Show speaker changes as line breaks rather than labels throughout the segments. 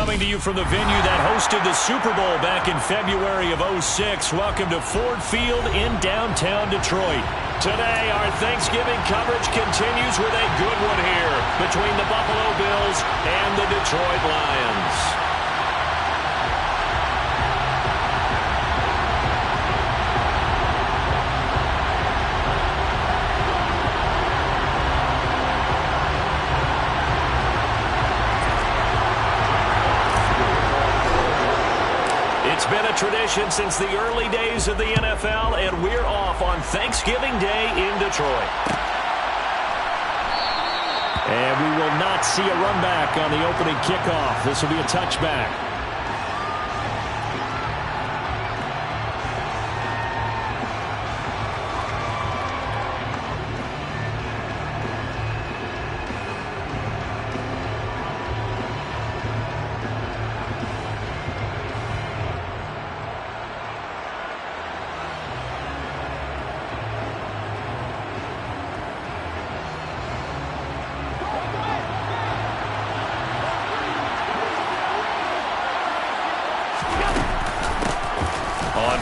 Coming to you from the venue that hosted the Super Bowl back in February of '06. Welcome to Ford Field in downtown Detroit. Today, our Thanksgiving coverage continues with a good one here between the Buffalo Bills and the Detroit Lions. It's been a tradition since the early days of the NFL, and we're off on Thanksgiving Day in Detroit. And we will not see a run back on the opening kickoff. This will be a touchback.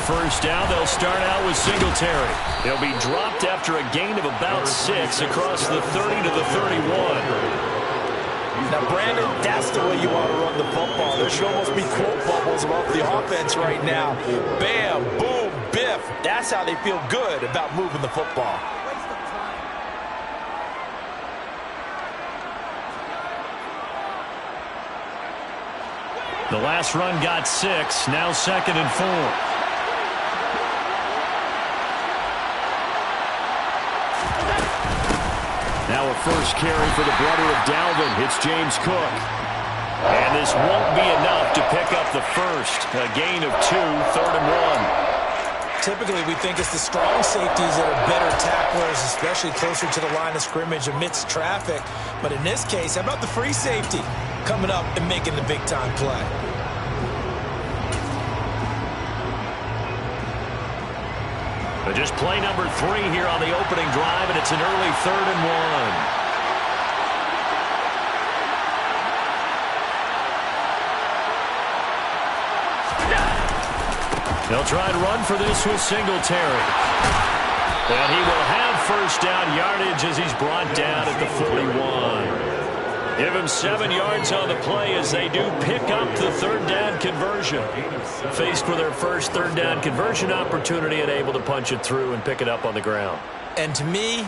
First down, they'll start out with Singletary. He'll be dropped after a gain of about 6 across the 30 to the 31.
Now, Brandon, that's the way you want to run the football. There should almost be quote bubbles about the offense right now. Bam, boom, biff. That's how they feel good about moving the football.
The last run got 6, now 2nd and 4. Now a first carry for the brother of Dalvin. It's James Cook. And this won't be enough to pick up the first. A gain of 2, 3rd and 1.
Typically, we think it's the strong safeties that are better tacklers, especially closer to the line of scrimmage amidst traffic. But in this case, how about the free safety coming up and making the big-time play?
But just play number 3 here on the opening drive, and it's an early 3rd and 1. They'll try to run for this with Singletary. And he will have first down yardage as he's brought down at the 41. Give him 7 yards on the play as they do pick up the 3rd down conversion. Faced with their first 3rd down conversion opportunity and able to punch it through and pick it up on the ground.
And to me,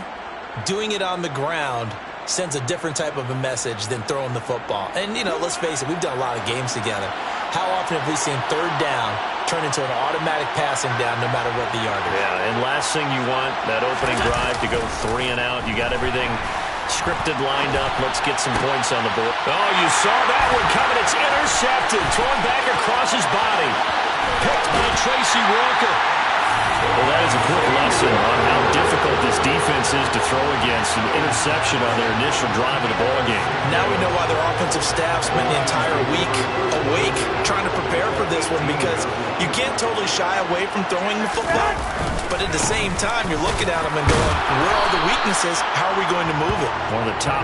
doing it on the ground sends a different type of a message than throwing the football. And, you know, let's face it, we've done a lot of games together. How often have we seen 3rd down turn into an automatic passing down no matter what the yardage?
Yeah, and last thing you want, that opening drive to go 3 and out. You got everything scripted, lined up. Let's get some points on the board. Oh, you saw that one coming. It's intercepted. Thrown back across his body. Picked by Tracy Walker. Well, that is a quick lesson on how difficult this defense is to throw against. An interception on their initial drive of the ballgame.
Now we know why their offensive staff spent the entire week awake trying to prepare for this one, because you can't totally shy away from throwing the football. But at the same time, you're looking at them and going, where are the weaknesses? How are we going to move it?
One of the top.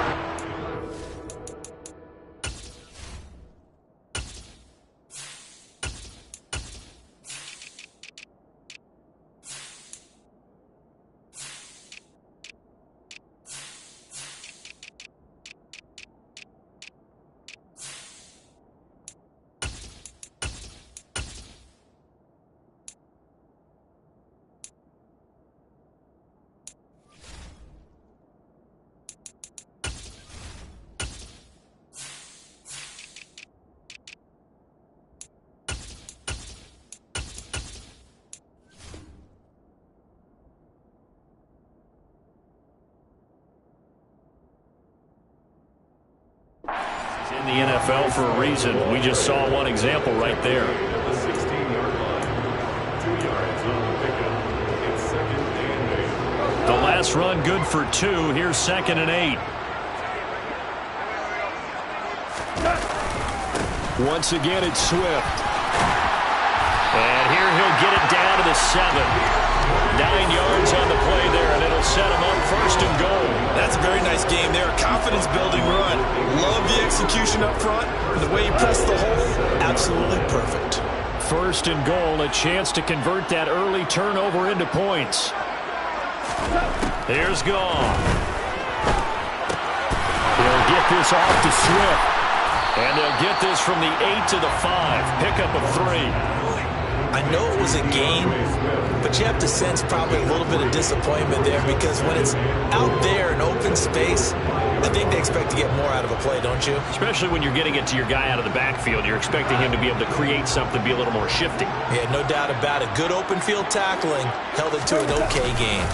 In the NFL for a reason. We just saw one example right there.
The 16-yard line. 2 yards on the pickup. It's 2nd and 8.
The last run good for 2. Here's 2nd and 8. Once again, it's Swift. And here he'll get it down to the 7. 9 yards on the play there, and it'll set him up 1st and goal.
That's a very nice game there. Confidence-building run. Love the execution up front. And the way he pressed the hole, absolutely perfect.
1st and goal, a chance to convert that early turnover into points. Here's Goff. He'll get this off to Swift. And they'll get this from the 8 to the 5. Pickup of 3.
I know it was a game, but you have to sense probably a little bit of disappointment there because when it's out there in open space, I think they expect to get more out of a play, don't you?
Especially when you're getting it to your guy out of the backfield. You're expecting him to be able to create something, be a little more shifty.
Yeah, no doubt about it. Good open field tackling held it to an okay game.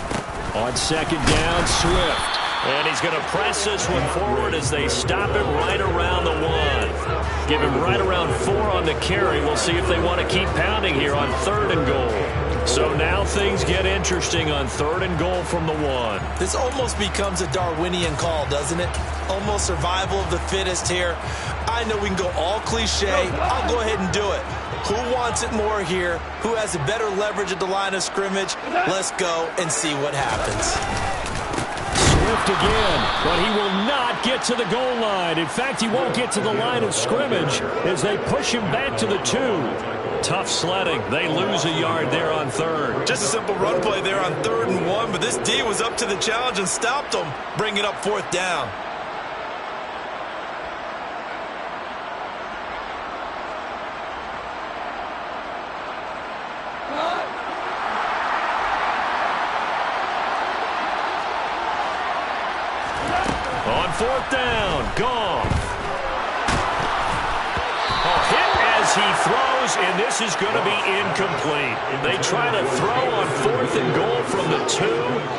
On 2nd down, Swift. And he's going to press this one forward as they stop him right around the 1. Give him right around 4 on the carry. We'll see if they want to keep pounding here on 3rd and goal. So now things get interesting on 3rd and goal from the 1.
This almost becomes a Darwinian call, doesn't it? Almost survival of the fittest here. I know we can go all cliche. I'll go ahead and do it. Who wants it more here? Who has a better leverage at the line of scrimmage? Let's go and see what happens.
Swift again, but he will not get to the goal line. In fact, he won't get to the line of scrimmage as they push him back to the 2. Tough sledding. They lose a yard there on 3rd.
Just a simple run play there on 3rd and 1, but this D was up to the challenge and stopped them, bringing up 4th down.
On 4th down, Goff. A hit as he throws, and this is going to be incomplete. They try to throw on 4th and goal from the 2,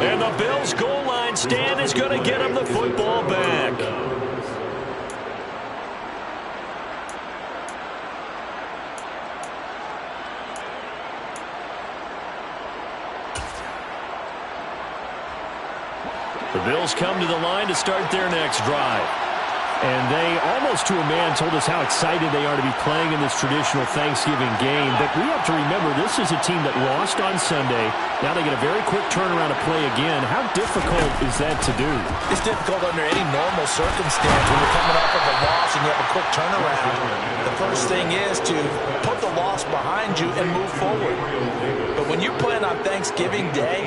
and the Bills' goal line stand is going to get him the football back. The Bills come to the line to start their next drive. And they, almost to a man, told us how excited they are to be playing in this traditional Thanksgiving game. But we have to remember, this is a team that lost on Sunday. Now they get a very quick turnaround to play again. How difficult is that to do?
It's difficult under any normal circumstance when you're coming off of a loss and you have a quick turnaround. The first thing is to put the loss behind you and move forward. But when you're playing on Thanksgiving Day,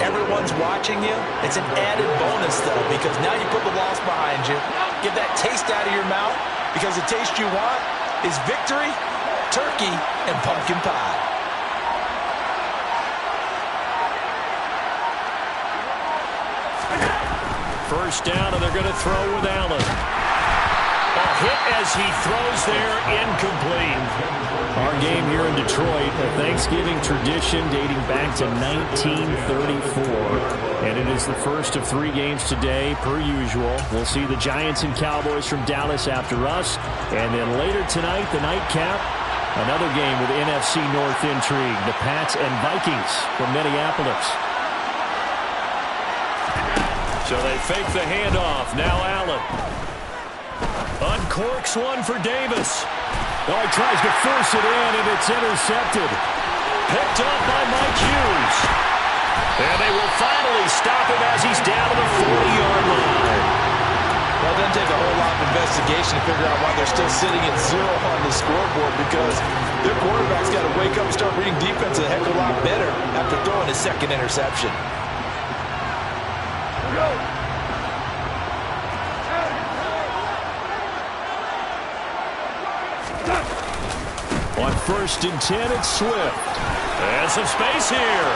everyone's watching you. It's an added bonus, though, because now you put the loss behind you. Get that taste out of your mouth, because the taste you want is victory, turkey, and pumpkin pie.
First down, and they're going to throw with Allen. A hit as he throws there, incomplete. Our game here in Detroit, a Thanksgiving tradition dating back to 1934. And it is the first of 3 games today, per usual. We'll see the Giants and Cowboys from Dallas after us. And then later tonight, the nightcap, another game with NFC North intrigue. The Pats and Vikings from Minneapolis. So they fake the handoff. Now Allen. Uncorks one for Davis. Oh, he tries to force it in, and it's intercepted. Picked up by Mike Hughes. And they will finally stop him as he's down to the 40-yard line.
Well, it doesn't take a whole lot of investigation to figure out why they're still sitting at 0 on the scoreboard, because their quarterback's got to wake up and start reading defense a heck of a lot better after throwing his 2nd interception.
On 1st and 10, it's Swift. And some space here.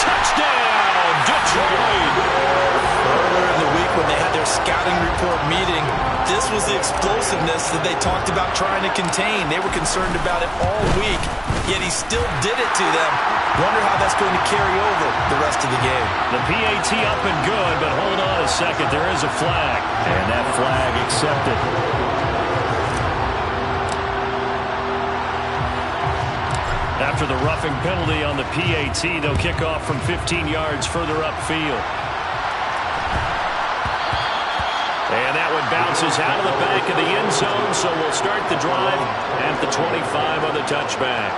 Touchdown, Detroit!
Earlier in the week when they had their scouting report meeting, this was the explosiveness that they talked about trying to contain. They were concerned about it all week, yet he still did it to them. Wonder how that's going to carry over the rest of the game.
The PAT up and good, but hold on a second. There is a flag. And that flag accepted. After the roughing penalty on the PAT, they'll kick off from 15 yards further upfield. And that one bounces out of the back of the end zone, so we'll start the drive at the 25 on the touchback.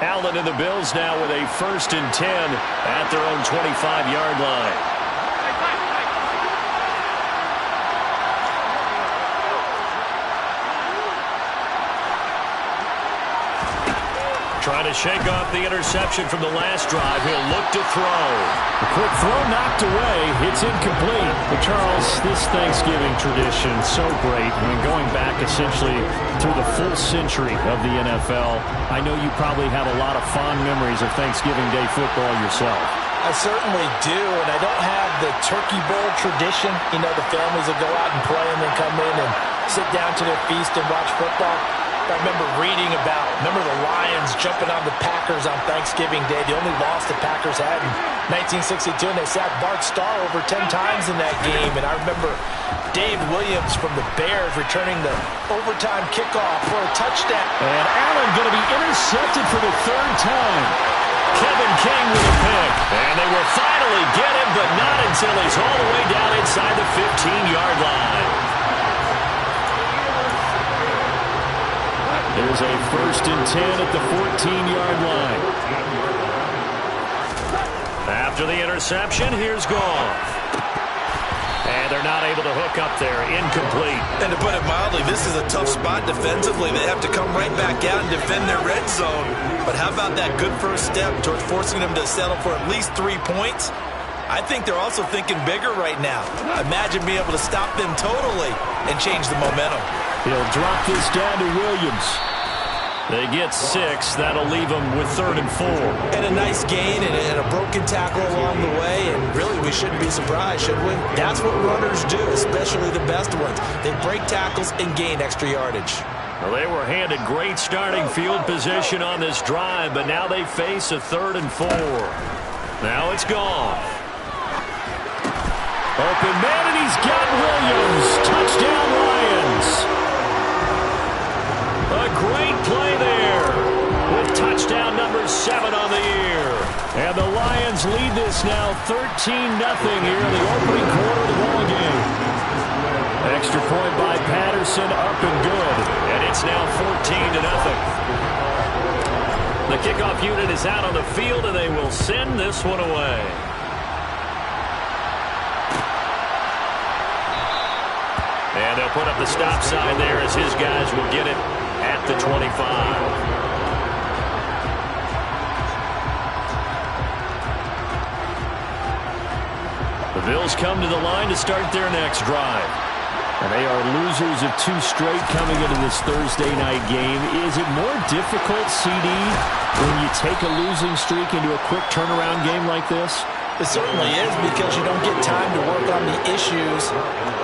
Allen and the Bills now with a 1st and 10 at their own 25-yard line. Trying to shake off the interception from the last drive. He'll look to throw.
A quick throw knocked away. It's incomplete. But Charles, this Thanksgiving tradition, so great. I mean, going back essentially through the full century of the NFL, I know you probably have a lot of fond memories of Thanksgiving Day football yourself.
I certainly do, and I don't have the Turkey Bowl tradition. You know, the families that go out and play and then come in and sit down to their feast and watch football. I remember reading remember the Lions jumping on the Packers on Thanksgiving Day. The only loss the Packers had in 1962, and they sacked Bart Starr over 10 times in that game. And I remember Dave Williams from the Bears returning the overtime kickoff for a touchdown.
And Allen going to be intercepted for the 3rd time.
Kevin King with a pick. And they will finally get him, but not until he's all the way down inside the 15-yard line.
There's a 1st and 10 at the 14-yard line.
After the interception, here's Goff. And they're not able to hook up there. Incomplete.
And to put it mildly, this is a tough spot defensively. They have to come right back out and defend their red zone. But how about that good first step towards forcing them to settle for at least 3 points? I think they're also thinking bigger right now. Imagine being able to stop them totally and change the momentum.
He'll drop this down to Williams.
They get 6. That'll leave them with 3rd and 4.
And a nice gain and a broken tackle along the way. And really, we shouldn't be surprised, should we? That's what runners do, especially the best ones. They break tackles and gain extra yardage.
Well, they were handed great starting field position on this drive, but now they face a 3rd and 4. Now it's gone.
Open man, and he's got Williams. Touchdown, Lions.
A great play there with touchdown number 7 on the year.
And the Lions lead this now 13-0 here in the opening quarter of the ball game. Extra point by Patterson, up and good.
And it's now 14-0. The kickoff unit is out on the field, and they will send this one away. And they'll put up the stop sign there as his guys will get it at the 25. The Bills come to the line to start their next drive.
And they are losers of 2 straight coming into this Thursday night game. Is it more difficult, CD, when you take a losing streak into a quick turnaround game like this?
It certainly is, because you don't get time to work on the issues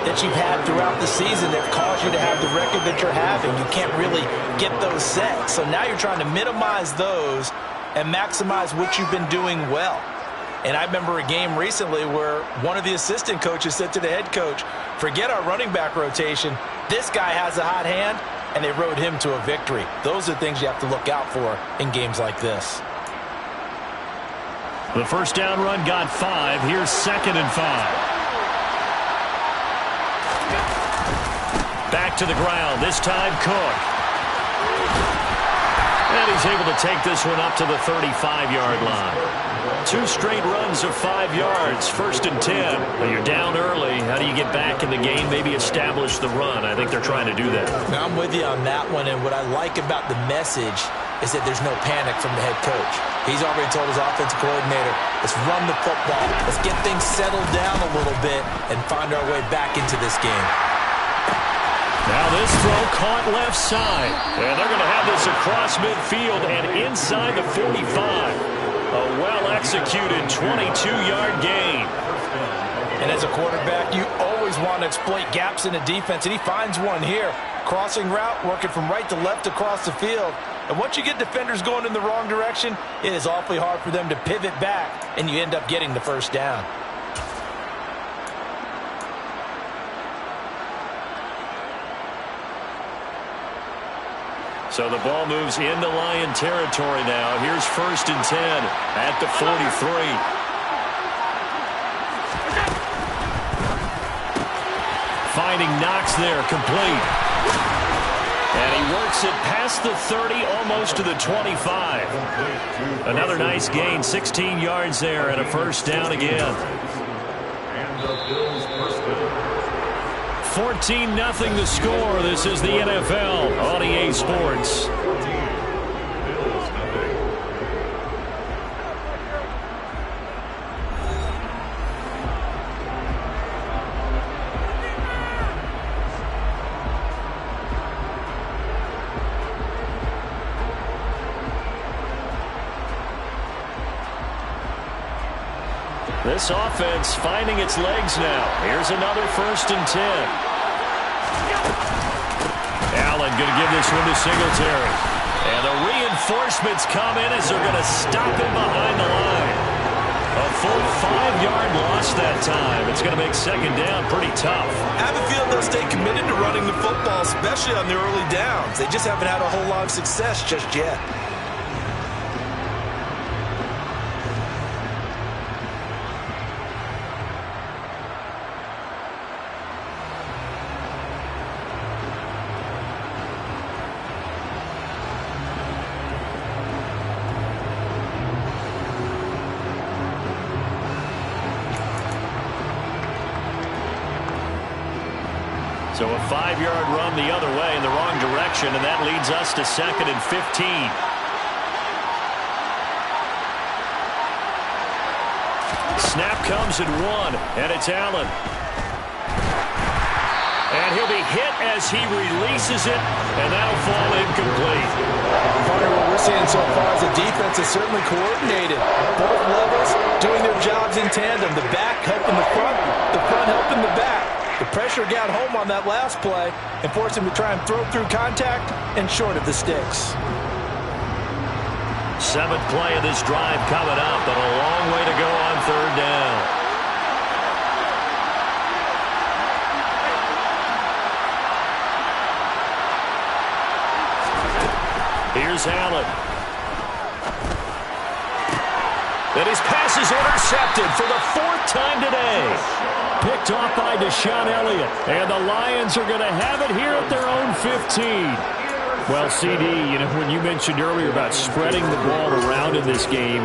that you've had throughout the season that caused you to have the record that you're having. You can't really get those set. So now you're trying to minimize those and maximize what you've been doing well. And I remember a game recently where one of the assistant coaches said to the head coach, forget our running back rotation. This guy has a hot hand, and they rode him to a victory. Those are things you have to look out for in games like this.
The first down run got 5. Here's 2nd and 5. Back to the ground. This time Cook. And he's able to take this one up to the 35-yard line. 2 straight runs of 5 yards. 1st and 10. Well, you're down early. How do you get back in the game? Maybe establish the run. I think they're trying to do that.
Now, I'm with you on that one. And what I like about the message is that there's no panic from the head coach. He's already told his offensive coordinator, let's run the football. Let's get things settled down a little bit and find our way back into this game.
Now this throw caught left side. And they're going to have this across midfield and inside the 45. A well-executed 22-yard gain.
And as a quarterback, you always want to exploit gaps in the defense, and he finds one here. Crossing route, working from right to left across the field. And once you get defenders going in the wrong direction, it is awfully hard for them to pivot back, and you end up getting the first down.
So the ball moves into Lion territory now. Here's 1st and 10 at the 43. Finding Knox there, complete. And he works it past the 30, almost to the 25. Another nice gain, 16 yards there, and a first down again.
And the Bills first down.
14-0 the score. This is the NFL on EA Sports. This offense finding its legs now. Here's another 1st and 10. Allen going to give this one to Singletary. And the reinforcements come in as they're going to stop him behind the line. A full 5-yard loss that time. It's going to make 2nd down pretty tough.
I have a feeling they'll stay committed to running the football, especially on the early downs. They just haven't had a whole lot of success just yet.
So a 5-yard run the other way in the wrong direction, and that leads us to 2nd and 15. Snap comes at 1, and it's Allen. And he'll be hit as he releases it, and that'll fall incomplete.
Part of what we're seeing so far is the defense is certainly coordinated. Both levels doing their jobs in tandem. The back helping the front helping the back. The pressure got home on that last play and forced him to try and throw through contact and short of the sticks.
7th play of this drive coming up, but a long way to go on 3rd down. Here's Allen. And his pass is intercepted for the 4th time today.
Picked off by Deshaun Elliott. And the Lions are going to have it here at their own 15. Well, CD, you know, when you mentioned earlier about spreading the ball around in this game,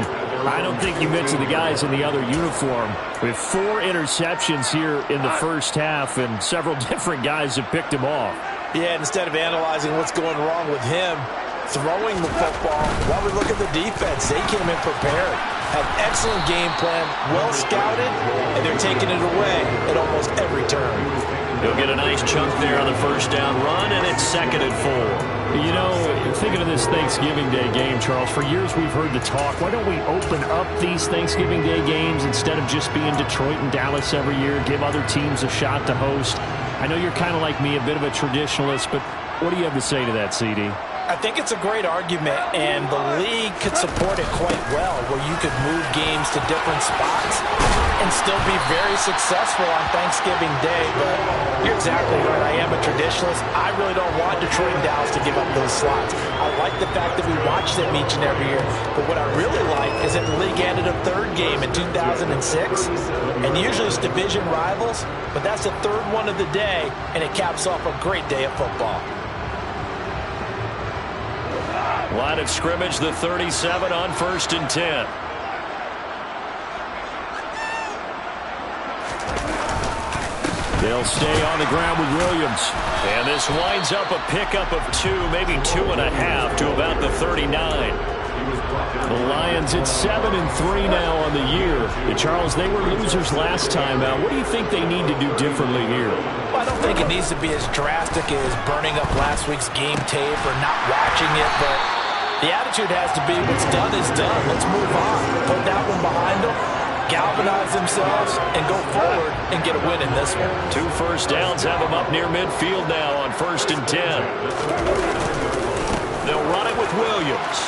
I don't think you mentioned the guys in the other uniform. With 4 interceptions here in the first half, and several different guys have picked him off.
Yeah, instead of analyzing what's going wrong with him, throwing the football, while we look at the defense, they came in prepared. Had excellent game plan, well scouted, and they're taking it away at almost every turn.
He'll get a nice chunk there on the 1st down run, and it's 2nd and 4.
You know, thinking of this Thanksgiving Day game, Charles, for years we've heard the talk, why don't we open up these Thanksgiving Day games instead of just being Detroit and Dallas every year, give other teams a shot to host? I know you're kind of like me, a bit of a traditionalist, but what do you have to say to that, CD?
I think it's a great argument, and the league could support it quite well, where you could move games to different spots and still be very successful on Thanksgiving Day. But you're exactly right. I am a traditionalist. I really don't want Detroit and Dallas to give up those slots. I like the fact that we watch them each and every year. But what I really like is that the league added a 3rd game in 2006, and usually it's division rivals, but that's the 3rd one of the day, and it caps off a great day of football.
Line of scrimmage, the 37 on 1st and 10. They'll stay on the ground with Williams. And this winds up a pickup of 2, maybe 2.5 to about the 39.
The Lions at 7-3 now on the year. And Charles, they were losers last time out. What do you think they need to do differently here?
Well, I don't think it needs to be as drastic as burning up last week's game tape or not watching it, but the attitude has to be what's done is done. Let's move on. Put that one behind them, galvanize themselves, and go forward and get a win in this one.
2 first downs have them up near midfield now on 1st and 10. They'll run it with Williams.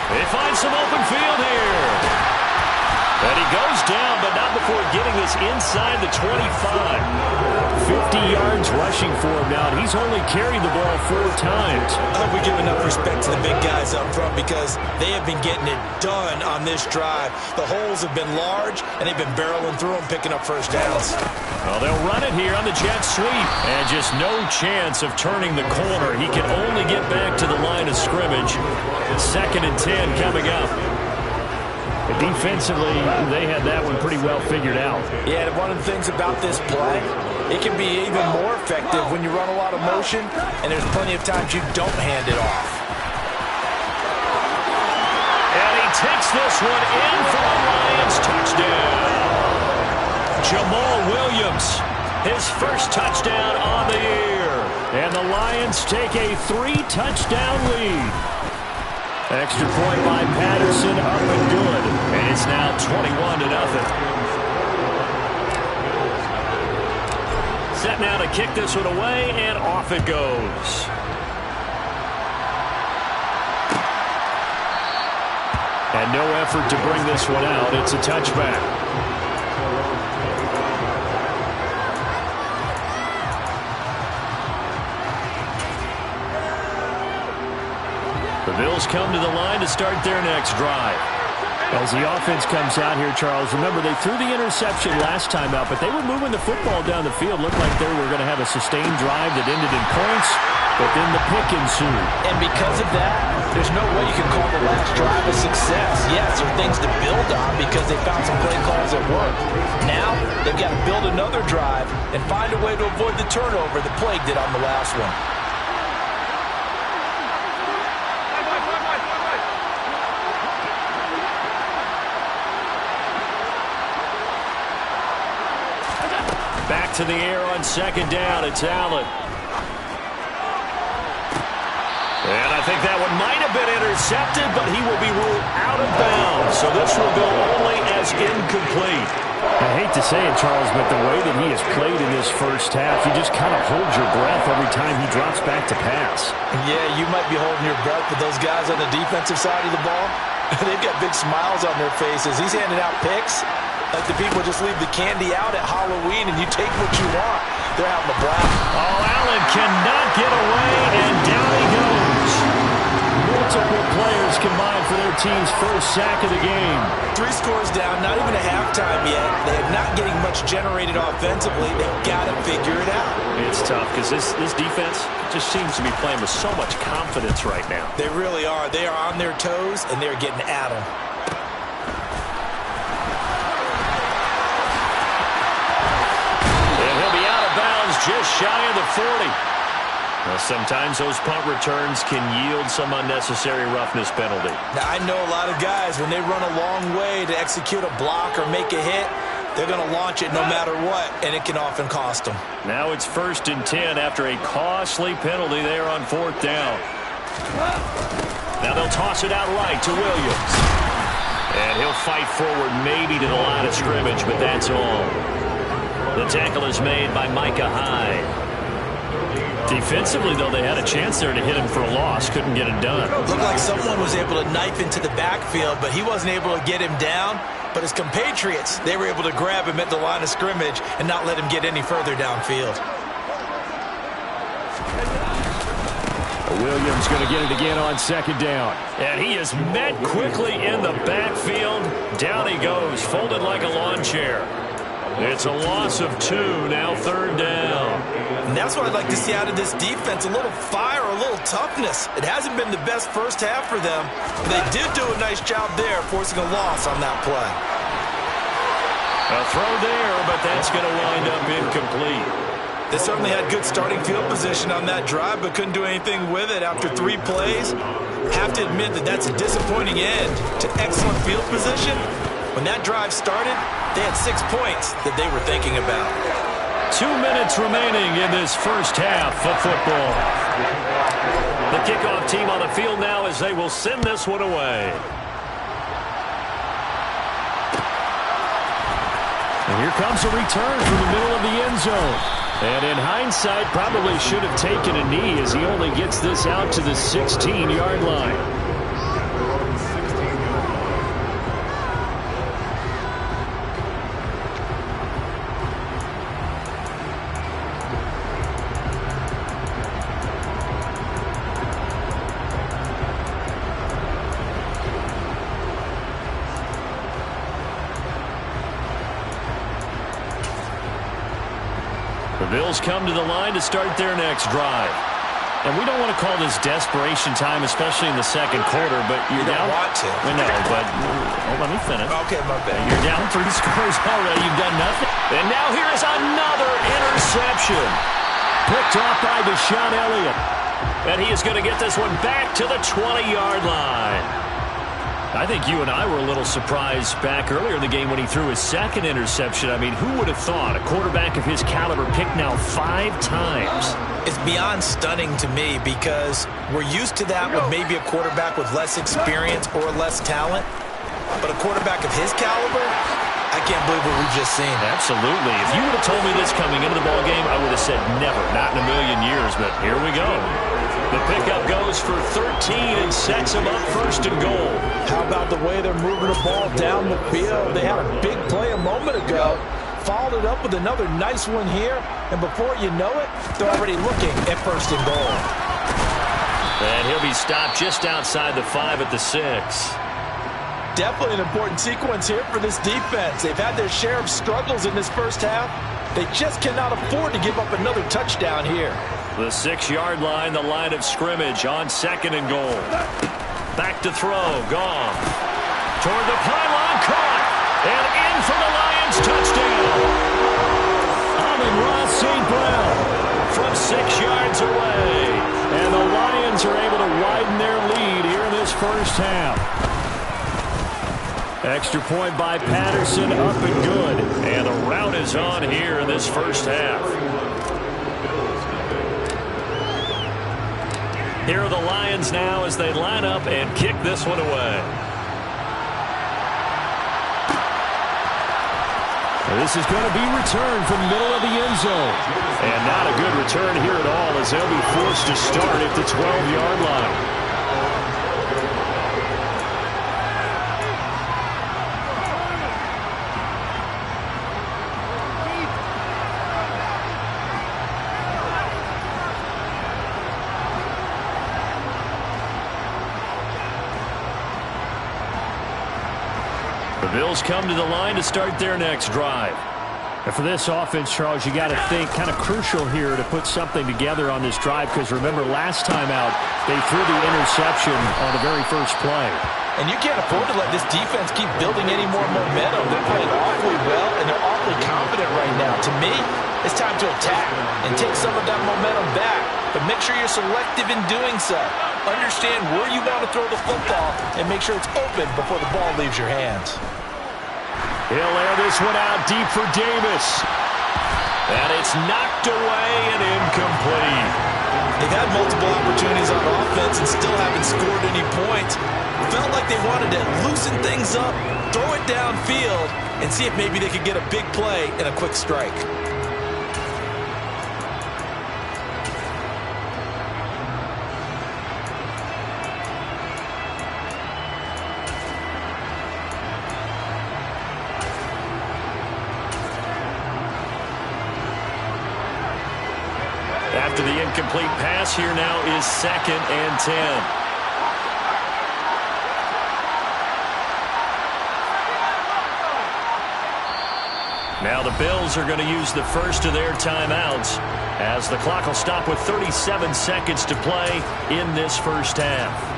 They find some open field here.
And he goes down, but not before getting this inside the 25. 50 yards rushing for him now, and he's only carried the ball 4 times.
I hope we give enough respect to the big guys up front because they have been getting it done on this drive. The holes have been large, and they've been barreling through them, picking up first downs.
Well, they'll run it here on the jet sweep. And just no chance of turning the corner. He can only get back to the line of scrimmage. 2nd and 10 coming up. But defensively, they had that one pretty well figured out.
Yeah, and one of the things about this play, it can be even more effective when you run a lot of motion, and there's plenty of times you don't hand it off.
And he takes this one in for the Lions touchdown. Jamal Williams, his first touchdown on the year. And the Lions take a 3-touchdown lead. Extra point by Patterson, up and good. And it's now 21-0. Set now to kick this one away, and off it goes. And no effort to bring this one out. It's a touchback. The Bills come to the line to start their next drive. As the offense comes out here, Charles, remember they threw the interception last time out, but they were moving the football down the field. Looked like they were going to have a sustained drive that ended in points, but then the pick ensued.
And because of that, there's no way you can call the last drive a success. Yes, there are things to build on because they found some play calls that work. Now, they've got to build another drive and find a way to avoid the turnover that plagued it on the last one.
Back to the air on 2nd down. It's Allen. And I think that one might have been intercepted, but he will be ruled out of bounds. So this will go only as incomplete. I hate to say it, Charles, but the way that he has played in this first half, you just kind of hold your breath every time he drops back to pass.
Yeah, you might be holding your breath, but those guys on the defensive side of the ball, they've got big smiles on their faces. He's handing out picks like the people just leave the candy out at Halloween and you take what you want. They're having a blast.
Oh, Allen cannot get away, and down he goes. Multiple players combined for their team's first sack of the game.
3 scores down, not even a halftime yet. They're not getting much generated offensively. They've got to figure it out.
It's tough because this defense just seems to be playing with so much confidence right now.
They really are. They are on their toes, and they're getting at them.
Just shy of the 40. Well, sometimes those punt returns can yield some unnecessary roughness penalty.
Now, I know a lot of guys, when they run a long way to execute a block or make a hit, they're going to launch it no matter what, and it can often cost them.
Now it's 1st and 10 after a costly penalty there on 4th down. Now they'll toss it out right to Williams. And he'll fight forward maybe to the line of scrimmage, but that's all. The tackle is made by Micah Hyde. Defensively, though, they had a chance there to hit him for a loss. Couldn't get it done.
Looked like someone was able to knife into the backfield, but he wasn't able to get him down. But his compatriots, they were able to grab him at the line of scrimmage and not let him get any further downfield.
Williams going to get it again on 2nd down. And he is met quickly in the backfield. Down he goes, folded like a lawn chair. It's a loss of 2, now 3rd down.
And that's what I'd like to see out of this defense, a little fire, a little toughness. It hasn't been the best first half for them, but they did do a nice job there forcing a loss on that play.
A throw there, but that's going to wind up incomplete.
They certainly had good starting field position on that drive, but couldn't do anything with it after 3 plays. Have to admit that that's a disappointing end to excellent field position. When that drive started, they had 6 points that they were thinking about.
2 minutes remaining in this first half of football. The kickoff team on the field now as they will send this one away. And here comes a return from the middle of the end zone. And in hindsight, probably should have taken a knee as he only gets this out to the 16-yard line. Bills come to the line to start their next drive. And we don't want to call this desperation time, especially in the second quarter, but you're down.
You don't want to.
I know, but let me finish.
Okay, my bad.
You're down 3 scores already. You've done nothing.
And now here is another interception.
Picked off by Deshaun Elliott.
And he is going to get this one back to the 20-yard line.
I think you and I were a little surprised back earlier in the game when he threw his second interception. I mean, who would have thought a quarterback of his caliber picked now 5 times?
It's beyond stunning to me because we're used to that with maybe a quarterback with less experience or less talent. But a quarterback of his caliber, I can't believe what we've just seen.
Absolutely. If you would have told me this coming into the ballgame, I would have said never, not in a million years, but here we go.
The pickup goes for 13 and sets him up first and goal.
How about the way they're moving the ball down the field? They had a big play a moment ago, followed it up with another nice one here, and before you know it, they're already looking at first and goal.
And he'll be stopped just outside the 5 at the 6.
Definitely an important sequence here for this defense. They've had their share of struggles in this first half. They just cannot afford to give up another touchdown here.
The 6-yard line, the line of scrimmage on second and goal. Back to throw, gone. Toward the pylon, caught. And in for the Lions, touchdown.
Amon-Ra St. Brown
from 6 yards away.
And the Lions are able to widen their lead here in this first half. Extra point by Patterson, up and good.
And the rout is on here in this first half. Here are the Lions now as they line up and kick this one away.
This is going to be returned from the middle of the end zone. And not a good return here at all as they'll be forced to start at the 12-yard line. The Bills come to the line to start their next drive. And for this offense, Charles, you got to think kind of crucial here to put something together on this drive because remember last time out they threw the interception on the very first play.
And you can't afford to let this defense keep building any more momentum. They're playing awfully well and they're awfully confident right now. To me, it's time to attack and take some of that momentum back. But make sure you're selective in doing so. Understand where you want to throw the football and make sure it's open before the ball leaves your hands.
He'll air this one out deep for Davis.
And it's knocked away and incomplete.
They've had multiple opportunities on offense and still haven't scored any points. Felt like they wanted to loosen things up, throw it downfield, and see if maybe they could get a big play and a quick strike.
After the incomplete pass, here now is 2nd and 10. Now the Bills are going to use the first of their timeouts as the clock will stop with 37 seconds to play in this first half.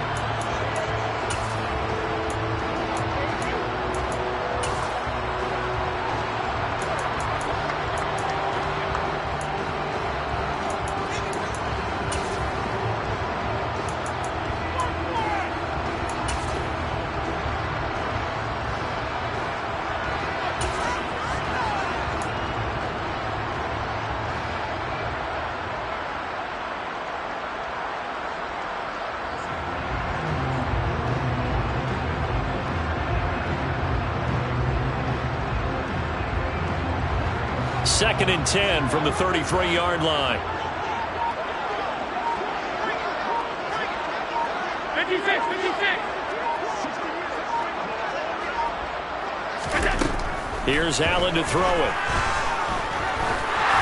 Second and 10 from the 33-yard line.
56.
Here's Allen to throw it.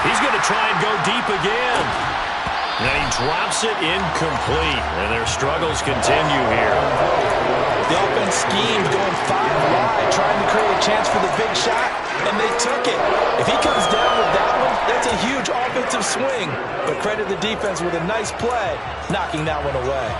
He's going to try and go deep again. And he drops it incomplete, and their struggles continue here.
The offense schemed going 5 wide, trying to create a chance for the big shot, and they took it. If he comes down with that one, that's a huge offensive swing. But credit the defense with a nice play, knocking that one away.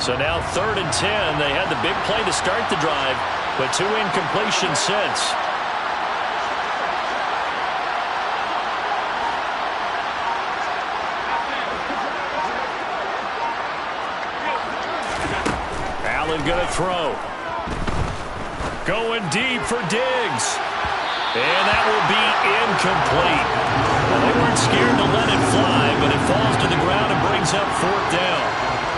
So now 3rd and 10. They had the big play to start the drive, but 2 incompletions since. Allen going to throw. Going deep for Diggs. And that will be incomplete. Well, they weren't scared to let it fly, but it falls to the ground and brings up 4th down.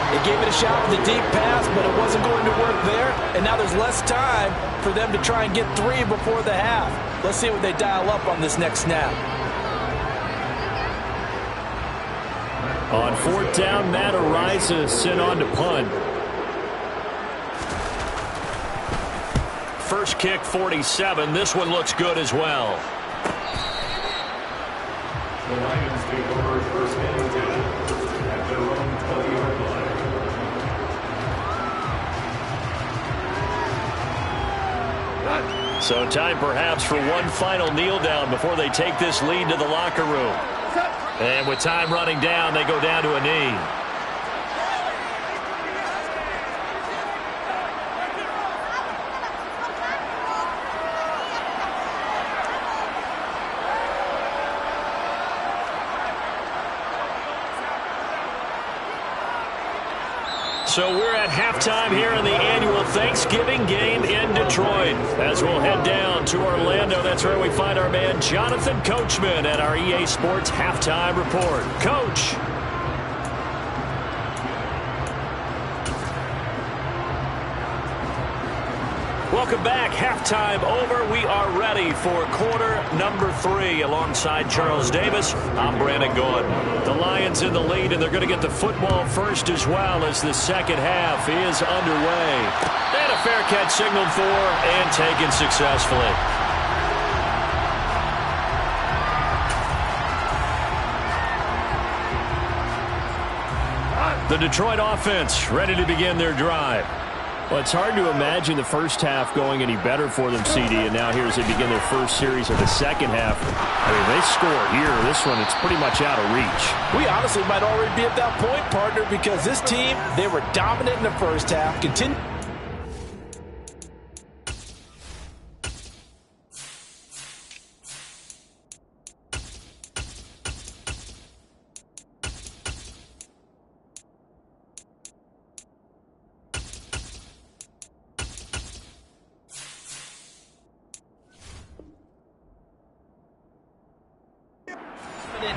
They gave it a shot with a deep pass, but it wasn't going to work there. And now there's less time for them to try and get 3 before the half. Let's see what they dial up on this next snap.
On 4th down, Matt Araiza sent on to punt.
First kick, 47. This one looks good as well.
The Lions take over 1st and 10 at their own 20-yard line.
So time perhaps for one final kneel down before they take this lead to the locker room. And with time running down, they go down to a knee. So we're at halftime here in the annual Thanksgiving game in Detroit. As we'll head down to Orlando, that's where we find our man Jonathan Coachman at our EA Sports Halftime Report. Coach. Welcome back. Halftime over. We are ready for quarter number 3 alongside Charles Davis. I'm Brandon Gordon. The Lions in the lead, and they're going to get the football first as well as the second half is underway. And a fair catch signaled for and taken successfully. The Detroit offense ready to begin their drive.
Well, it's hard to imagine the first half going any better for them, CD, and now here as they begin their first series of the second half. I mean, they score here. This one, it's pretty much out of reach.
We honestly might already be at that point, partner, because this team, they were dominant in the first half. Continue.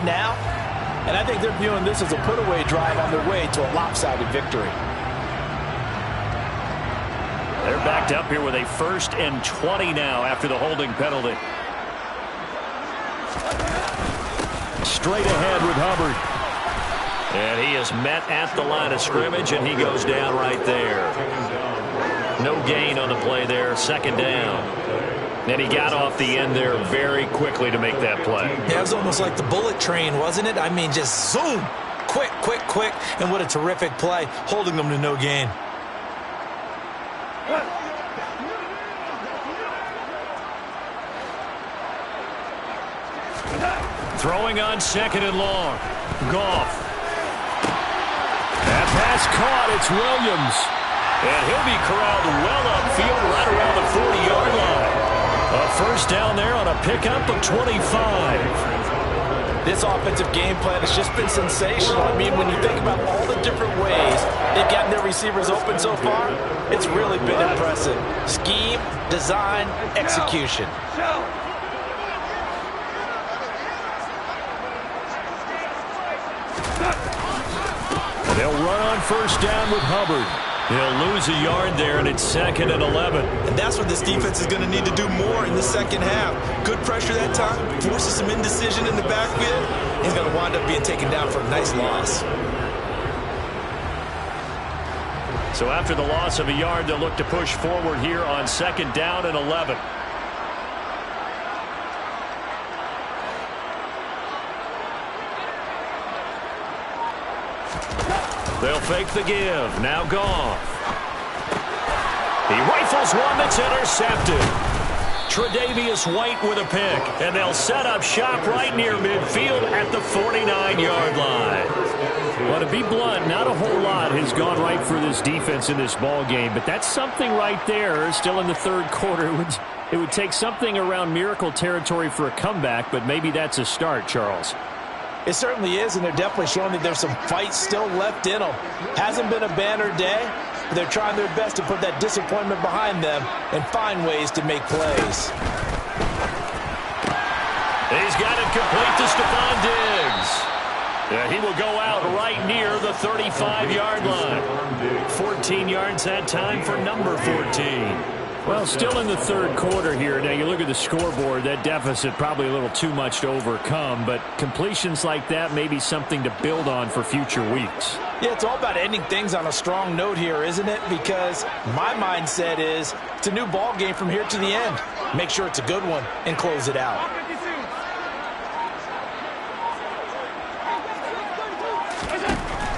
Now, and I think they're viewing this as a put-away drive on their way to a lopsided victory.
They're backed up here with a 1st and 20 now after the holding penalty.
Straight ahead with Hubbard.
And he is met at the line of scrimmage, and he goes down right there. No gain on the play there, 2nd down. And he got off the end there very quickly to make that play.
Yeah, it was almost like the bullet train, wasn't it? I mean, just zoom. Quick, quick, quick. And what a terrific play, holding them to no gain.
Throwing on 2nd and long. Goff. That pass caught. It's Williams. And he'll be corralled well upfield right around the 40-yard line. A 1st down there on a pickup of 25.
This offensive game plan has just been sensational. I mean, when you think about all the different ways they've gotten their receivers open so far, it's really been impressive. Scheme, design, execution.
They'll run on 1st down with Hubbard. He'll lose a yard there, and it's 2nd and 11.
And that's what this defense is going to need to do more in the second half. Good pressure that time, forces some indecision in the backfield. He's going to wind up being taken down for a nice loss.
So after the loss of a yard, they'll look to push forward here on 2nd down and 11. They'll fake the give. Now Goff. He rifles one that's intercepted. Tre'Davious White with a pick. And they'll set up shop right near midfield at the 49-yard line. Well, to be blunt, not a whole lot has gone right for this defense in this ball game, but that's something right there. Still in the 3rd quarter. It would take something around miracle territory for a comeback, but maybe that's a start, Charles.
It certainly is, and they're definitely showing that there's some fight still left in them. Hasn't been a banner day, but they're trying their best to put that disappointment behind them and find ways to make plays.
He's got it complete to Stephon Diggs. Yeah, he will go out right near the 35-yard line. 14 yards that time for number 14. Well, still in the 3rd quarter here. Now, you look at the scoreboard, that deficit probably a little too much to overcome, but completions like that may be something to build on for future weeks.
Yeah, it's all about ending things on a strong note here, isn't it? Because my mindset is it's a new ball game from here to the end. Make sure it's a good one and close it out.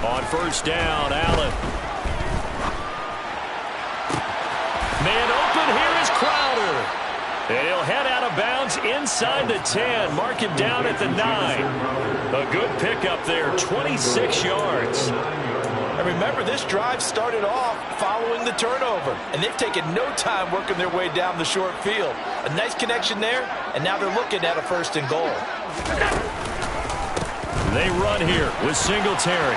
On 1st down, Allen. Man open, here is Crowder. And he'll head out of bounds inside the 10. Mark him down at the 9. A good pickup there, 26 yards.
And remember, this drive started off following the turnover. And they've taken no time working their way down the short field. A nice connection there, and now they're looking at a 1st and goal.
They run here with Singletary.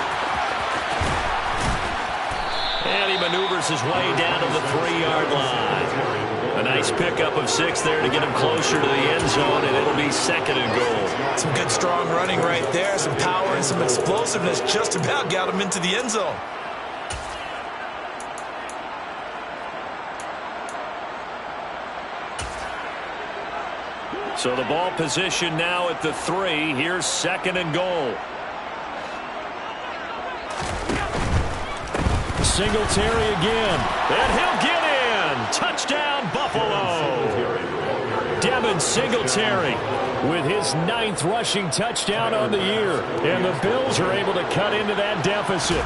And he maneuvers his way down to the 3-yard line. A nice pickup of 6 there to get him closer to the end zone, and it'll be 2nd and goal.
Some good strong running right there. Some power and some explosiveness just about got him into the end zone.
So the ball position now at the 3. Here's 2nd and goal. Singletary again, and he'll get in. Touchdown, Buffalo. Devin Singletary with his 9th rushing touchdown on the year. And the Bills are able to cut into that deficit.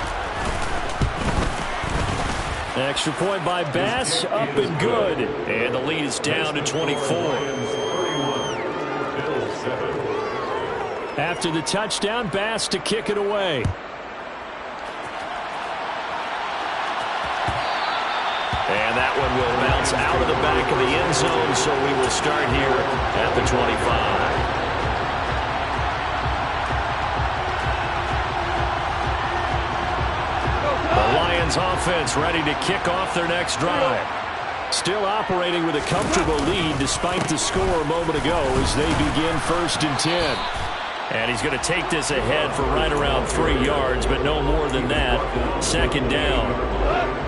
Extra point by Bass, up and good. And the lead is down to 24. After the touchdown, Bass to kick it away. And that one will bounce out of the back of the end zone, so we will start here at the 25. The Lions offense ready to kick off their next drive. Still operating with a comfortable lead despite the score a moment ago as they begin 1st and 10. And he's going to take this ahead for right around 3 yards, but no more than that. 2nd down.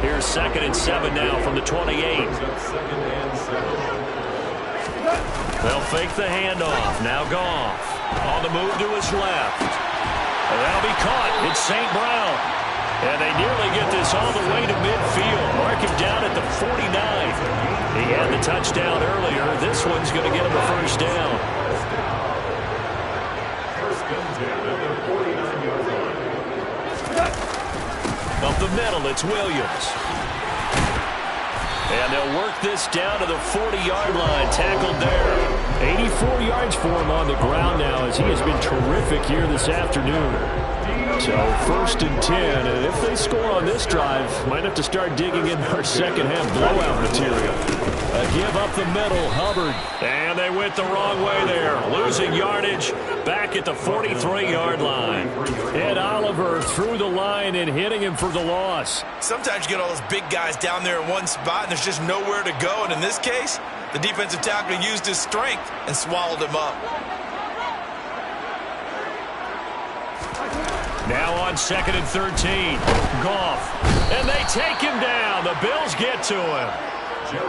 Here's 2nd and 7 now from the 28. They'll fake the handoff. Now Goff on the move to his left. And that'll be caught. It's St. Brown. And they nearly get this all the way to midfield. Mark him down at the 49. He had the touchdown earlier. This one's going to get him a 1st down. Up the middle, it's Williams. And they'll work this down to the 40-yard line, tackled there. 84 yards for him on the ground now as he has been terrific here this afternoon. So 1st and 10, and if they score on this drive, might have to start digging in our second-half blowout material. A give up the middle, Hubbard. And they went the wrong way there, losing yardage back at the 43-yard line. Ed Oliver through the line and hitting him for the loss.
Sometimes you get all those big guys down there in one spot, and there's just nowhere to go. And in this case, the defensive tackle used his strength and swallowed him up.
Now on 2nd and 13, Goff. And they take him down. The Bills get to him.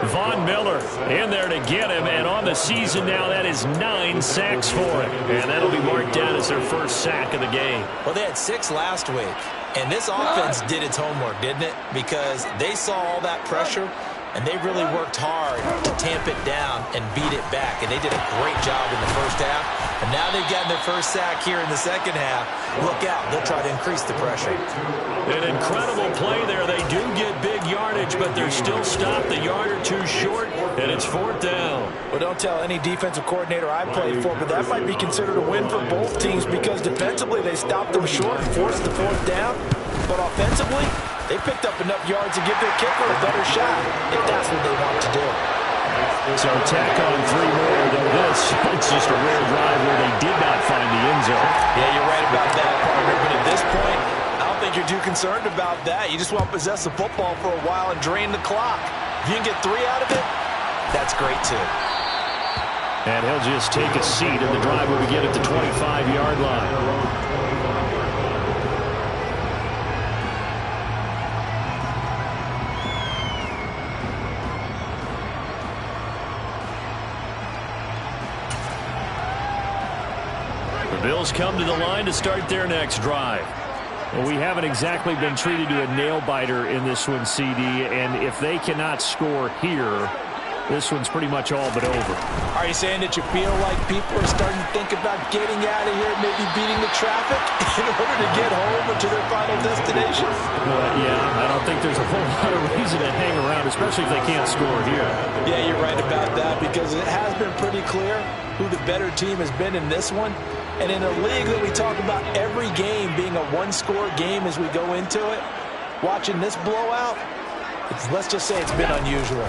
Von Miller in there to get him, and on the season now, that is 9 sacks for him. And that'll be marked down as their first sack of the game.
Well, they had 6 last week, and this offense did its homework, didn't it? Because they saw all that pressure, and they really worked hard to tamp it down and beat it back, and they did a great job in the first half. And now they've gotten their first sack here in the second half. Look out. They'll try to increase the pressure.
An incredible play there. They do get big yardage, but they're still stopped a yard or two short, and it's 4th down.
Well, don't tell any defensive coordinator I played for, but that might be considered a win for both teams because defensively they stopped them short and forced the 4th down. But offensively, they picked up enough yards to give their kicker a better shot if that's what they want to do.
So tack on 3 more than this. It's just a rare drive where they did not find the end zone.
Yeah, you're right about that, partner. But at this point, I don't think you're too concerned about that. You just want to possess the football for a while and drain the clock. If you can get 3 out of it, that's great too.
And he'll just take a seat, and the drive will begin at the 25-yard line. Bills come to the line to start their next drive. Well, we haven't exactly been treated to a nail-biter in this one, CD, and if they cannot score here, this one's pretty much all but over.
Are you saying that you feel like people are starting to think about getting out of here, maybe beating the traffic in order to get home or to their final destination?
Yeah, I don't think there's a whole lot of reason to hang around, especially if they can't score here.
Yeah, you're right about that because it has been pretty clear who the better team has been in this one. And in a league that we talk about every game being a one-score game as we go into it, watching this blowout, let's just say it's been unusual.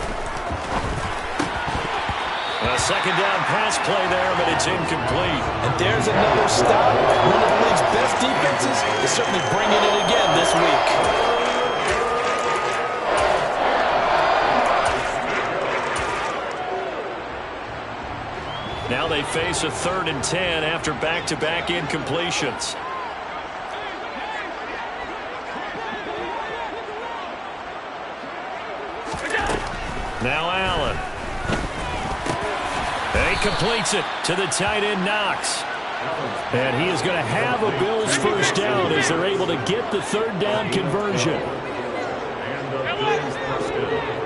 A second down pass play there, but it's incomplete.
And there's another stop. One of the league's best defenses is certainly bringing it again this week.
Now they face a 3rd and 10 after back-to-back incompletions. Now Allen. And he completes it to the tight end Knox. And he is going to have a Bills first down as they're able to get the 3rd down conversion.
And the Bills first down.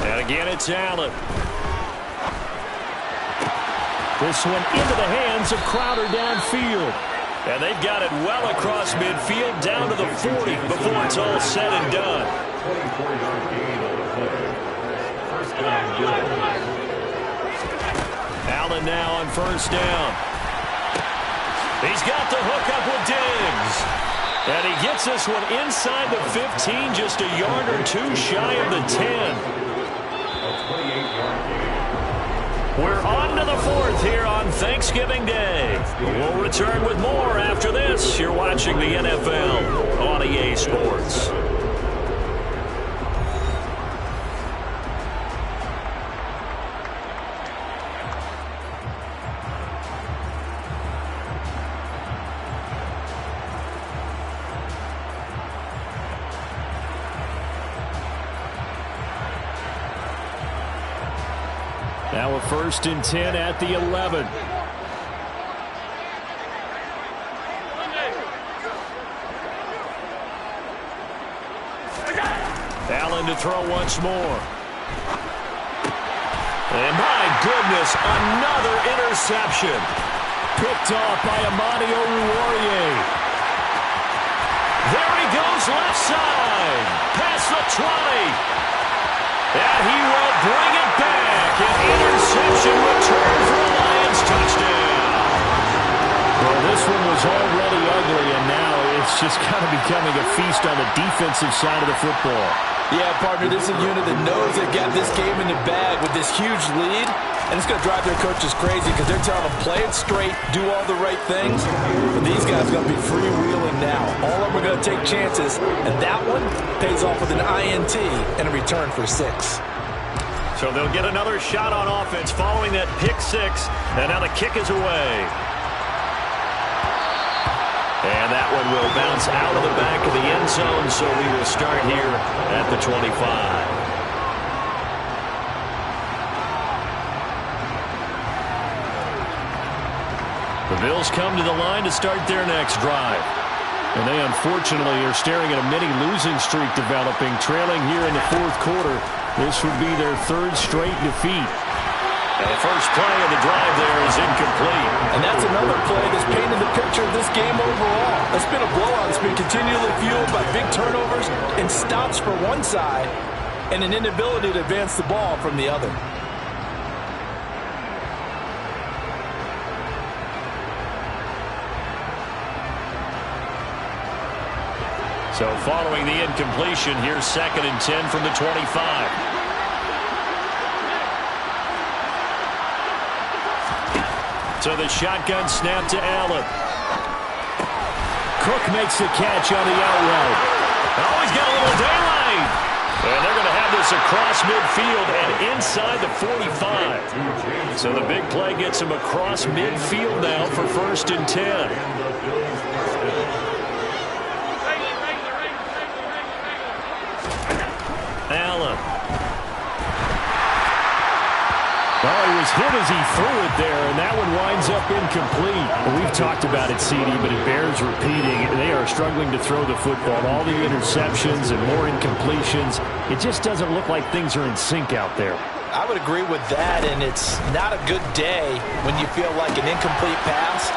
And again, it's Allen. This one into the hands of Crowder downfield. And they've got it well across midfield down to the 40 before it's all said and done.
24-yard gain on the play. First down, Bills.
Allen now on first down. He's got the hook up with Diggs. And he gets this one inside the 15, just a yard or two shy of the 10. We're on to the 4th here on Thanksgiving Day. We'll return with more after this. You're watching the NFL on EA Sports. Now a 1st and 10 at the 11. Allen to throw once more. And my goodness, another interception. Picked off by Amani Oruwariye. There he goes left side. Past the 20. And he will bring it back. An interception return for a Lions touchdown. Well, this one was already ugly, and now it's just kind of becoming a feast on the defensive side of the football.
Yeah, partner, this is a unit that knows they've got this game in the bag with this huge lead, and it's going to drive their coaches crazy because they're telling them play it straight, do all the right things. But these guys are going to be freewheeling now. All of them are going to take chances, and that one pays off with an INT and a return for 6.
So they'll get another shot on offense following that pick 6, and now the kick is away. And that one
will bounce out of the back of the end zone, so we will start here at the 25. The Bills come to the line to start their next drive. And they unfortunately are staring at a mini losing streak developing, trailing here in the fourth quarter. This would be their third straight defeat. And the first play of the drive there is incomplete.
And that's another play that's painted the picture of this game overall. It's been a blowout. It's been continually fueled by big turnovers and stops for one side and an inability to advance the ball from the other.
So following the incompletion, here's 2nd and 10 from the 25. So the shotgun snap to Allen. Cook makes the catch on the out route. Oh, he's got a little daylight. And they're going to have this across midfield and inside the 45. So the big play gets him across midfield now for 1st and 10. Allen. Oh, he was hit as he threw it there, and that one winds up incomplete. Well, we've talked about it, CD, but it bears repeating. They are struggling to throw the football. All the interceptions and more incompletions. It just doesn't look like things are in sync out there.
I would agree with that, and it's not a good day when you feel like an incomplete pass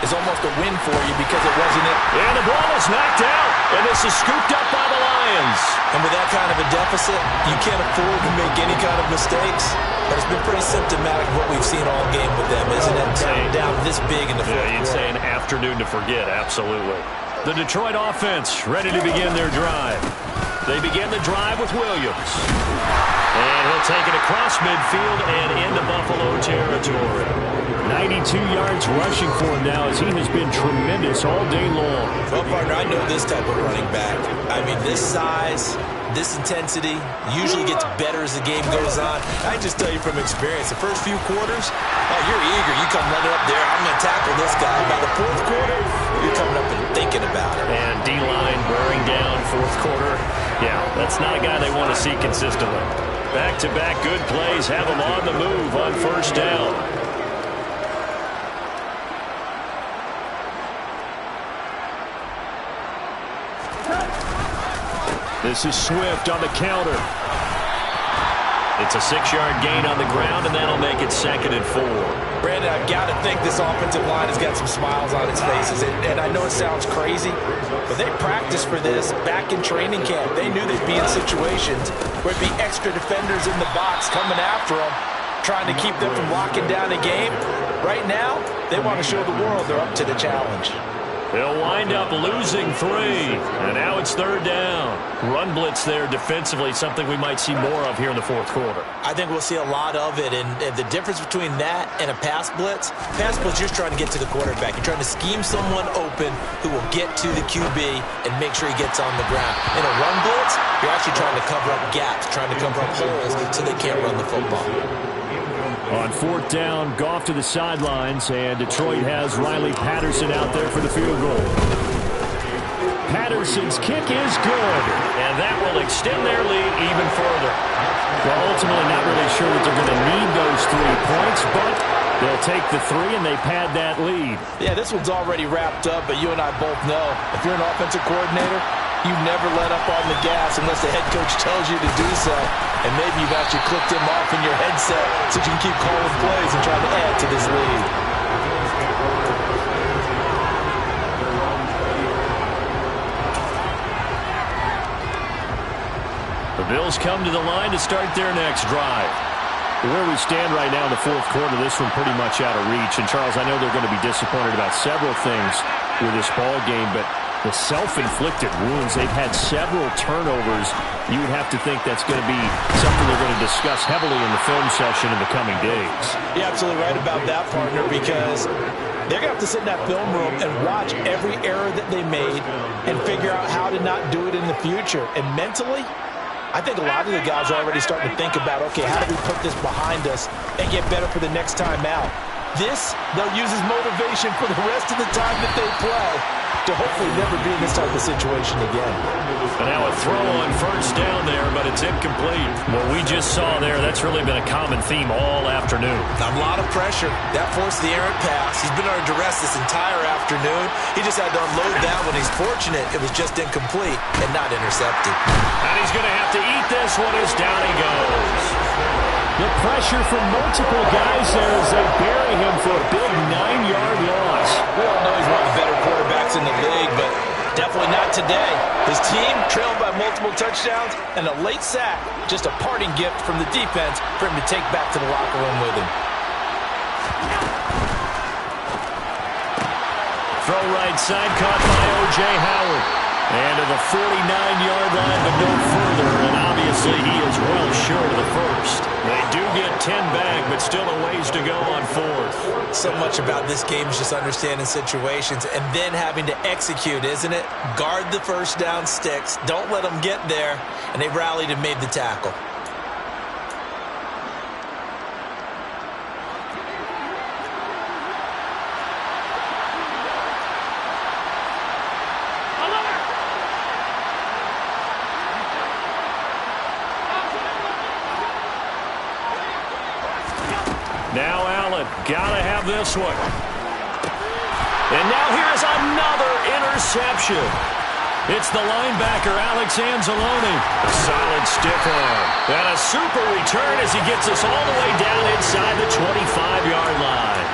is almost a win for you because it wasn't it.
And the ball is knocked out, and this is scooped up by the Lions.
And with that kind of a deficit, you can't afford to make any kind of mistakes. But it's been pretty symptomatic of what we've seen all game with them, isn't it? Down this big in the fourth quarter.
You'd say an afternoon to forget, absolutely. The Detroit offense ready to begin their drive. They begin the drive with Williams. And he'll take it across midfield and into Buffalo territory. 92 yards rushing for him now as he has been tremendous all day long.
Well, partner, I know this type of running back. I mean, this size, this intensity usually gets better as the game goes on. I just tell you from experience, the first few quarters, oh, you're eager. You come running up there, I'm going to tackle this guy. By the fourth quarter, you're coming up and thinking about it.
And D-line wearing down fourth quarter. Yeah, that's not a guy they want to see consistently. Back-to-back good plays have him on the move on 1st down. This is Swift on the counter. It's a 6-yard gain on the ground, and that'll make it 2nd and 4.
Brandon, I've got to think this offensive line has got some smiles on its faces. And I know it sounds crazy, but they practiced for this back in training camp. They knew they'd be in situations where it'd be extra defenders in the box coming after them, trying to keep them from locking down a game. Right now, they want to show the world they're up to the challenge.
They'll wind up losing 3, and now it's 3rd down. Run blitz there defensively, something we might see more of here in the fourth quarter.
I think we'll see a lot of it, and the difference between that and a pass blitz, you're just trying to get to the quarterback. You're trying to scheme someone open who will get to the QB and make sure he gets on the ground. In a run blitz, you're actually trying to cover up gaps, trying to cover up holes so they can't run the football.
On 4th down, Goff to the sidelines, and Detroit has Riley Patterson out there for the field goal. Patterson's kick is good,
and that will extend their lead even further.
Well, ultimately not really sure that they're going to need those 3 points, but they'll take the 3 and they pad that lead.
Yeah, this one's already wrapped up, but you and I both know if you're an offensive coordinator, you never let up on the gas unless the head coach tells you to do so. And maybe you've actually clicked him off in your headset so you can keep calling plays and trying to add to this lead.
The Bills come to the line to start their next drive.
Where we stand right now in the fourth quarter, this one pretty much out of reach. And, Charles, I know they're going to be disappointed about several things with this ball game, but the self-inflicted wounds, they've had several turnovers. You would have to think that's going to be something they're going to discuss heavily in the film session in the coming days.
You're absolutely right about that, partner, because they're going to have to sit in that film room and watch every error that they made and figure out how to not do it in the future. And mentally, I think a lot of the guys are already starting to think about, okay, how do we put this behind us and get better for the next time out? This, they'll use as motivation for the rest of the time that they play to hopefully never be in this type of situation again.
And now a throw on first down there, but it's incomplete. What we just saw there, that's really been a common theme all afternoon.
A lot of pressure. That forced the errant pass. He's been under duress this entire afternoon. He just had to unload that one. He's fortunate it was just incomplete and not intercepted.
And he's going to have to eat this one as down he goes. The pressure from multiple guys there as they bury him for a big 9-yard loss.
We all know he's one of the better quarterbacks in the league, but definitely not today. His team trailed by multiple touchdowns and a late sack, just a parting gift from the defense for him to take back to the locker room with him.
Throw right side, caught by O.J. Howard. And to the 49-yard line, but no further, and obviously he is well short of the first. They do get 10 back, but still a ways to go on fourth.
So much about this game is just understanding situations and then having to execute, isn't it? Guard the first down sticks. Don't let them get there. And they rallied and made the tackle.
Now Allen, gotta have this one. And now here's another interception. It's the linebacker, Alex Anzalone. A solid stiff arm. And a super return as he gets us all the way down inside the 25-yard line.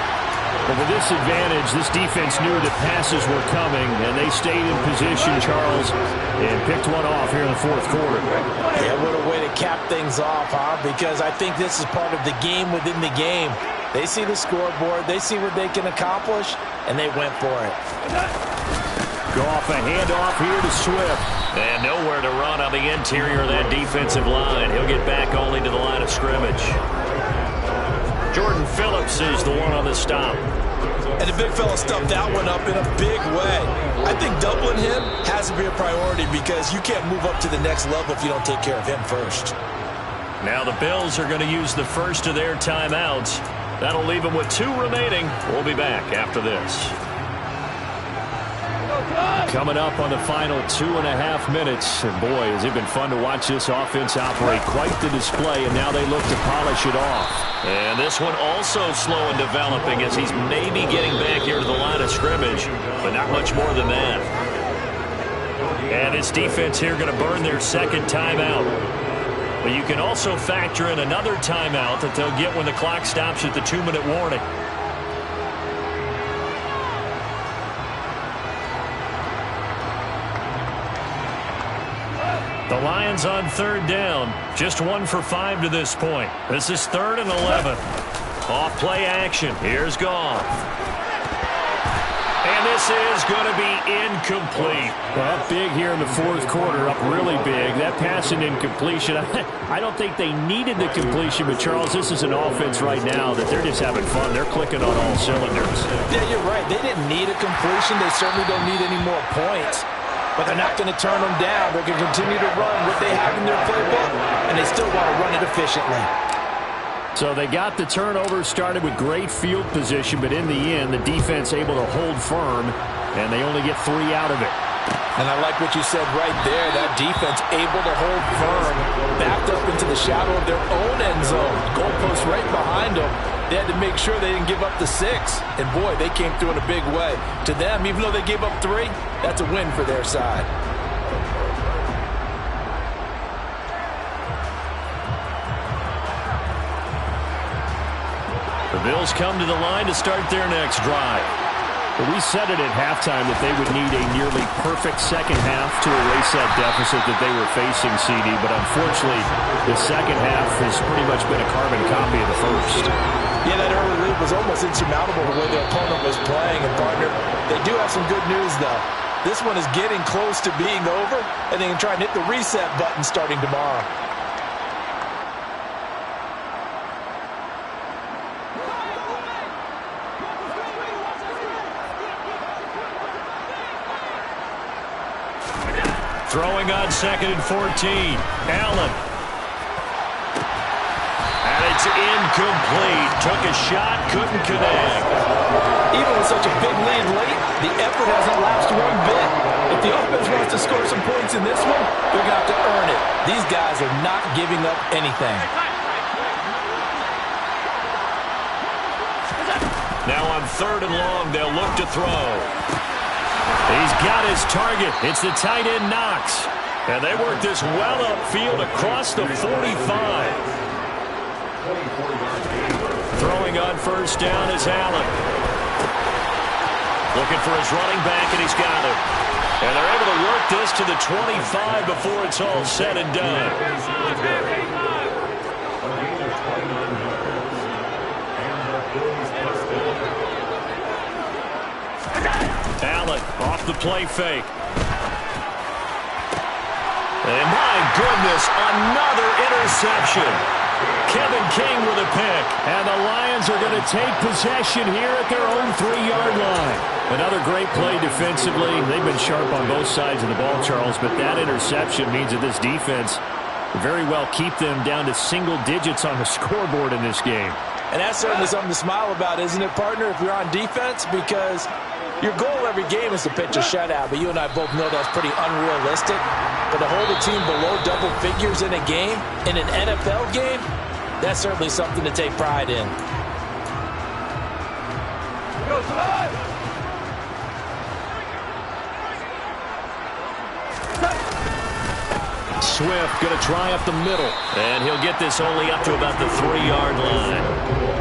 But with this advantage, this defense knew that passes were coming, and they stayed in position, Charles, and picked one off here in the fourth quarter.
Yeah, what a way to cap things off, huh? Because I think this is part of the game within the game. They see the scoreboard, they see what they can accomplish, and they went for it.
Go off a handoff here to Swift.
And nowhere to run on the interior of that defensive line. He'll get back only to the line of scrimmage. Jordan Phillips is the one on the stop.
And the big fella stuffed that one up in a big way. I think doubling him has to be a priority because you can't move up to the next level if you don't take care of him first.
Now the Bills are going to use the first of their timeouts. That'll leave them with 2 remaining. We'll be back after this.
Coming up on the final 2.5 minutes. And boy, has it been fun to watch this offense operate. Quite the display, and now they look to polish it off.
And this one also slow in developing as he's maybe getting back here to the line of scrimmage, but not much more than that. And this defense here going to burn their second timeout. But you can also factor in another timeout that they'll get when the clock stops at the 2-minute warning. The Lions on third down. Just 1 for 5 to this point. This is 3rd and 11. Off play action. Here's Goff. And this is going to be incomplete.
Well, up big here in the fourth quarter, up really big. That pass and incompletion, I don't think they needed the completion, but Charles, this is an offense right now that they're just having fun. They're clicking on all cylinders.
Yeah, you're right. They didn't need a completion. They certainly don't need any more points. But they're not going to turn them down. They're going to continue to run what they have in their playbook, and they still want to run it efficiently.
So they got the turnover started with great field position, but in the end, the defense able to hold firm, and they only get 3 out of it.
And I like what you said right there. That defense able to hold firm, backed up into the shadow of their own end zone. Goalpost right behind them. They had to make sure they didn't give up the 6. And, boy, they came through in a big way. To them, even though they gave up 3, that's a win for their side.
The Bills come to the line to start their next drive. But we said it at halftime that they would need a nearly perfect second half to erase that deficit that they were facing, CD. But unfortunately, the second half has pretty much been a carbon copy of the first.
Yeah, that early lead was almost insurmountable the way their opponent was playing. And, partner, they do have some good news, though. This one is getting close to being over, and they can try and hit the reset button starting tomorrow.
Throwing on 2nd and 14. Allen. And a
it's incomplete. Took a shot, couldn't connect.
Even with such a big lead late, the effort hasn't lapsed one bit. If the offense wants to score some points in this one, they're going to have to earn it. These guys are not giving up anything.
Now on 3rd and long, they'll look to throw. He's got his target. It's the tight end Knox. And they work this well upfield across the 45. Throwing on 1st down is Allen. Looking for his running back, and he's got it. And they're able to work this to the 25 before it's all said and done. Allen off the play fake. And my goodness, another interception. Kevin King with a pick.
And the Lions are going to take possession here at their own 3-yard line. Another great play defensively. They've been sharp on both sides of the ball, Charles, but that interception means that this defense very well keep them down to single digits on the scoreboard in this game.
And that's certainly something to smile about, isn't it, partner, if you're on defense? Because your goal every game is to pitch a shutout, but you and I both know that's pretty unrealistic. But to hold a team below double figures in a game, in an NFL game, that's certainly something to take pride in.
Swift going to try up the middle.
And he'll get this only up to about the 3-yard line.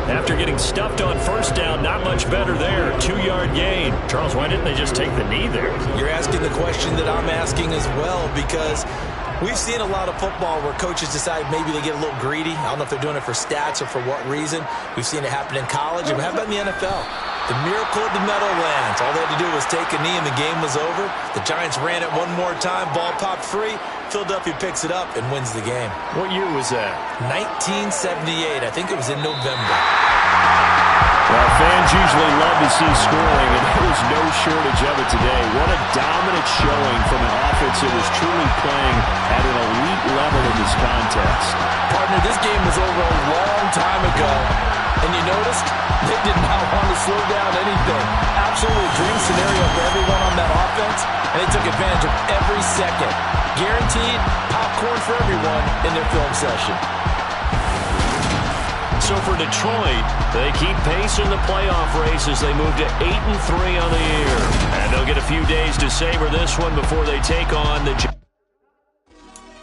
After getting stuffed on 1st down, not much better there. 2-yard gain. Charles, why didn't they just take the knee there?
You're asking the question that I'm asking as well, because we've seen a lot of football where coaches decide maybe they get a little greedy. I don't know if they're doing it for stats or for what reason. We've seen it happen in college, and how about in the NFL? The miracle of the Meadowlands. All they had to do was take a knee, and the game was over. The Giants ran it one more time. Ball popped free. Philadelphia picks it up and wins the game.
What year was that?
1978. I think it was in November.
Well, fans usually love to see scoring, and there was no shortage of it today. What a dominant showing from an offense that was truly playing at an elite level in this contest.
Partner, this game was over a long time ago, and you noticed they did not want to slow down anything. Absolutely a dream scenario for everyone on that offense, and they took advantage of every second. Guaranteed popcorn for everyone in their film session.
So for Detroit, they keep pace in the playoff race as they move to 8-3 on the year. And they'll get a few days to savor this one before they take on the